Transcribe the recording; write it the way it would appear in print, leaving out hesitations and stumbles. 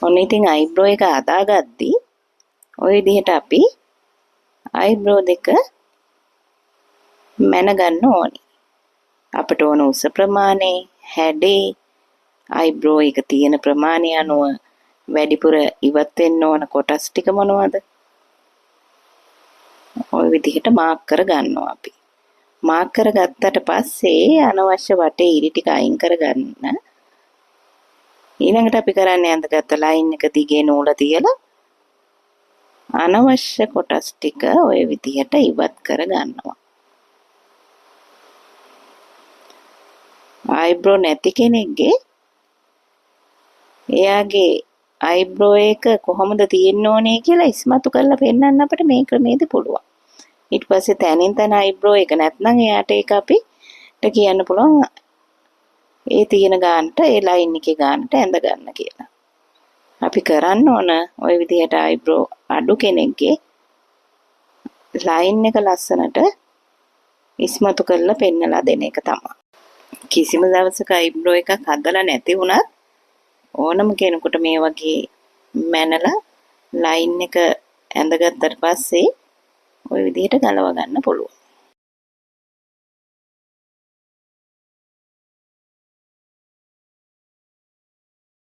ඔන්න ඉතින් අයිබ්‍රෝ එක හදාගද්දි ওই විදිහට අපි අයිබ්‍රෝ දෙක මැන ගන්න ඕනි. අපට ඕන උස ප්‍රමාණය, හැඩේ, අයිබ්‍රෝ එක තියෙන ප්‍රමාණය අනුව වැඩිපුර ඉවත් වෙන්න ඕන කොටස් ටික මොනවද? ওই විදිහට මාක් කර ගන්නවා අපි. මාක් කරගත්තට පස්සේ අනවශ්‍ය වටේ ඉරි ටික අයින් කරගන්න. ඊළඟට අපි කරන්නේ අඳගත්ත ලයින් එක දිගේ නූල තියලා අනවශ්‍ය කොටස් ටික ওই විදිහට ඉවත් කර ගන්නවා. අයිබ්‍රෝ නැති කෙනෙක්ගේ එයාගේ අයිබ්‍රෝ එක කොහොමද තියෙන්න ඕනේ කියලා ඉස්මතු කරලා පෙන්නන්න අපිට මේ ක්‍රමයේදී පුළුවන්. ඊට පස්සේ තනින් තන අයිබ්‍රෝ එක නැත්නම් එයාට ඒක අපිට කියන්න පුළුවන් ඒ තියෙන ගානට ඒ ලයින් එකේ ගානට ඇඳ ගන්න කියලා. අපි කරන්න ඕන ওই විදිහට අයිබ්‍රෝ අඩු කෙනෙක්ගේ ලයින් එක ලස්සනට ඉස්මතු කරලා පෙන්නලා දෙන එක තමයි. කිසිම දවසක අයිබ්‍රෝ එකක් හදලා නැති වුණත් ඕනම කෙනෙකුට මේ වගේ මැනලා ලයින් එක ඇඳගත්තට පස්සේ ওই විදිහට ගලව ගන්න පුළුවන්.